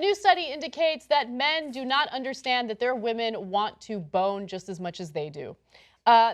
new study indicates that men do not understand that their women want to bone just as much as they do.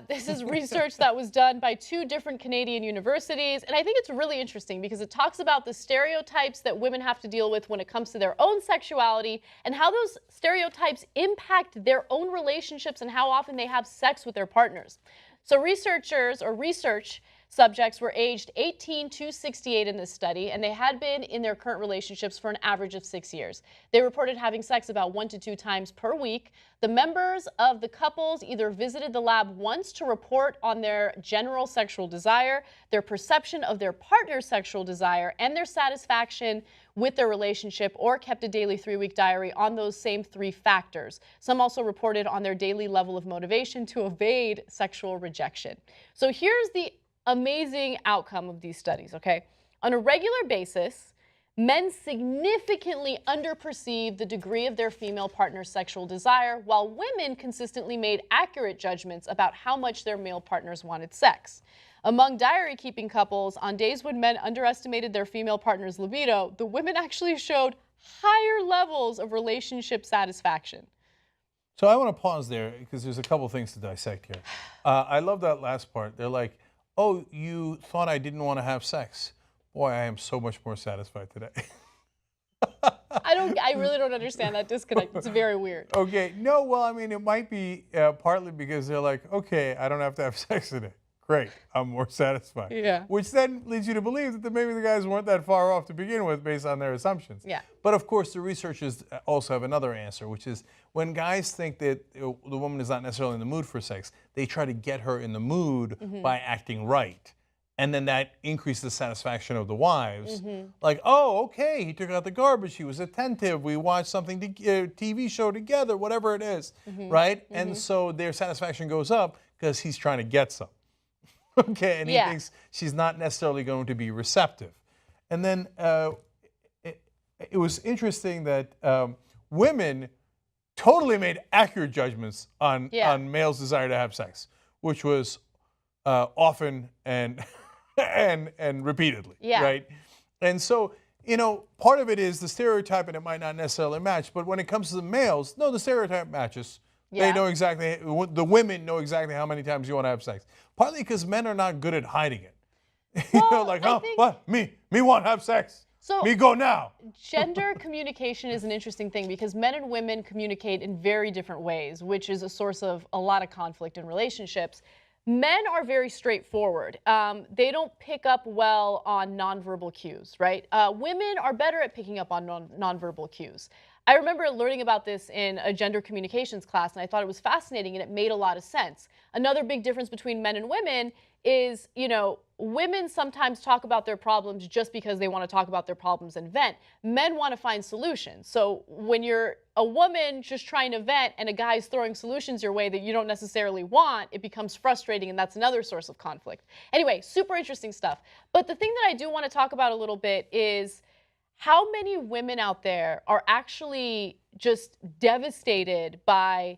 This is research that was done by 2 different Canadian universities, and I think it's really interesting because it talks about the stereotypes that women have to deal with when it comes to their own sexuality and how those stereotypes impact their own relationships and how often they have sex with their partners. So research subjects were aged 18 to 68 in this study, and they had been in their current relationships for an average of 6 years. They reported having sex about 1 to 2 times per week. The members of the couples either visited the lab once to report on their general sexual desire, their perception of their partner's sexual desire, and their satisfaction with their relationship, or kept a daily 3-week diary on those same 3 factors. Some also reported on their daily level of motivation to evade sexual rejection. So here's the amazing outcome of these studies, okay? On a regular basis, men significantly underperceive the degree of their female partner's sexual desire, while women consistently made accurate judgments about how much their male partners wanted sex. Among diary-keeping couples, on days when men underestimated their female partner's libido, the women actually showed higher levels of relationship satisfaction. So I want to pause there because there's a couple things to dissect here. I love that last part. They're like, oh, you thought I didn't want to have sex. Boy, I am so much more satisfied today. I really don't understand that disconnect. It's very weird. Okay, no, well, I mean, it might be partly because they're like, okay, I don't have to have sex today. Great, I'm more satisfied. Yeah. Which then leads you to believe that maybe the guys weren't that far off to begin with based on their assumptions. Yeah. But of course, the researchers also have another answer, which is when guys think that the woman is not necessarily in the mood for sex, they try to get her in the mood by acting right. And then that increases the satisfaction of the wives. Like, oh, okay, he took out the garbage, he was attentive, we watched something, TV show together, whatever it is, right? And so their satisfaction goes up because he's trying to get some. Okay, and he thinks she's not necessarily going to be receptive. And then it was interesting that women totally made accurate judgments on males' desire to have sex, which was often and and repeatedly, right? And so, you know, part of it is the stereotype, and it might not necessarily match, but when it comes to the males, no, the stereotype matches. They know exactly, the women know exactly how many times you want to have sex. Partly because men are not good at hiding it. Well, you know, like, oh, what? Me want to have sex. So me go now. Gender communication is an interesting thing because men and women communicate in very different ways, which is a source of a lot of conflict in relationships. Men are very straightforward. They don't pick up well on nonverbal cues, right? Women are better at picking up on nonverbal cues. I remember learning about this in a gender communications class, and I thought it was fascinating, and it made a lot of sense. Another big difference between men and women is, you know, women sometimes talk about their problems just because they want to talk about their problems and vent. Men want to find solutions. So when you're a woman just trying to vent and a guy's throwing solutions your way that you don't necessarily want, it becomes frustrating, and that's another source of conflict. Anyway, super interesting stuff. But the thing that I do want to talk about a little bit is how many women out there are actually just devastated by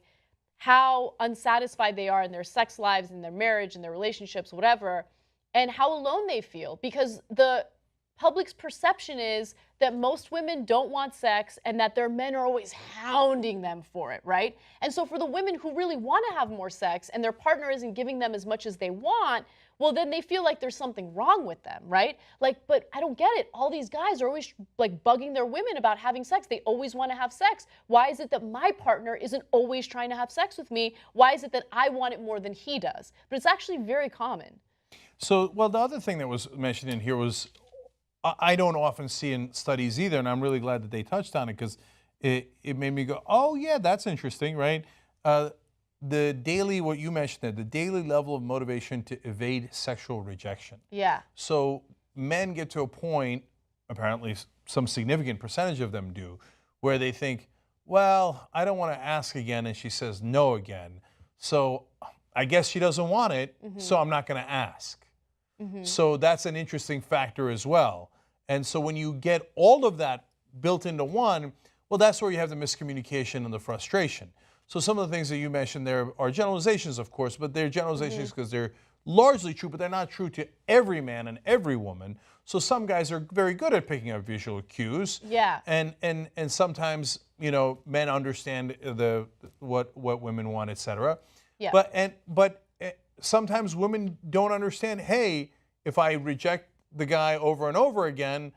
how unsatisfied they are in their sex lives, in their marriage, in their relationships, whatever, and how alone they feel, because the public's perception is that most women don't want sex and that their men are always hounding them for it, right? And so for the women who really want to have more sex and their partner isn't giving them as much as they want, well, then they feel like there's something wrong with them, right? Like, but I don't get it. All these guys are always like bugging their women about having sex. They always want to have sex. Why is it that my partner isn't always trying to have sex with me? Why is it that I want it more than he does? But it's actually very common. So, well, the other thing that was mentioned in here was, I don't often see in studies either, and I'm really glad that they touched on it because it made me go, oh yeah, that's interesting, right? The daily, what you mentioned there, the daily level of motivation to evade sexual rejection. Yeah. So men get to a point, apparently some significant percentage of them do, where they think, well, I don't want to ask again, and she says no again. So I guess she doesn't want it, so I'm not going to ask. So that's an interesting factor as well. And so when you get all of that built into one, well, that's where you have the miscommunication and the frustration. So some of the things that you mentioned there are generalizations, of course, but they're generalizations because they're largely true, but they're not true to every man and every woman. So some guys are very good at picking up visual cues. Yeah. And sometimes, men understand what women want, etc. Yeah. But sometimes women don't understand, hey, if I reject the guy over and over again,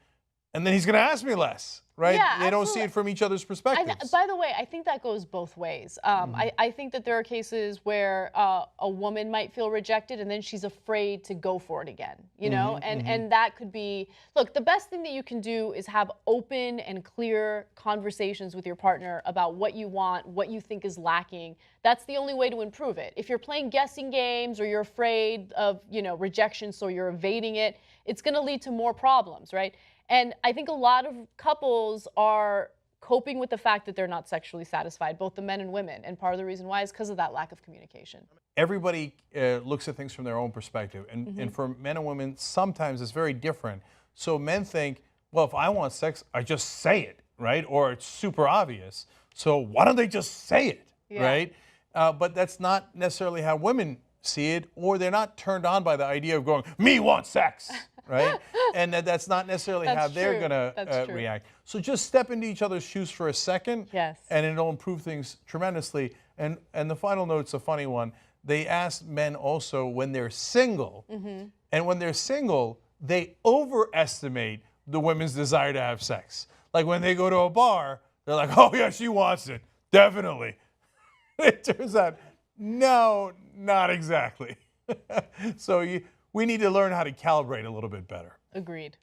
and then he's going to ask me less, right? Yeah, they don't see absolutely. it from each other's perspectives. By the way, I think that goes both ways. I think that there are cases where a woman might feel rejected and then she's afraid to go for it again, and that could be, look, the best thing that you can do is have open and clear conversations with your partner about what you want, what you think is lacking. That's the only way to improve it. If you're playing guessing games or you're afraid of, rejection, so you're evading it, it's going to lead to more problems, right? And I think a lot of couples are coping with the fact that they're not sexually satisfied, both the men and women. And part of the reason why is because of that lack of communication. Everybody looks at things from their own perspective. And for men and women, sometimes it's very different. So men think, well, if I want sex, I just say it, right? Or it's super obvious. So why don't they just say it, right? But that's not necessarily how women see it, or they're not turned on by the idea of going, me want sex, right? And that's not necessarily how they're going to react. So just step into each other's shoes for a second, and it'll improve things tremendously. And the final note's a funny one. They asked men also when they're single, and when they're single, they overestimate the women's desire to have sex. Like when they go to a bar, they're like, oh yeah, she wants it, definitely. It turns out, no, not exactly. So we need to learn how to calibrate a little bit better. Agreed.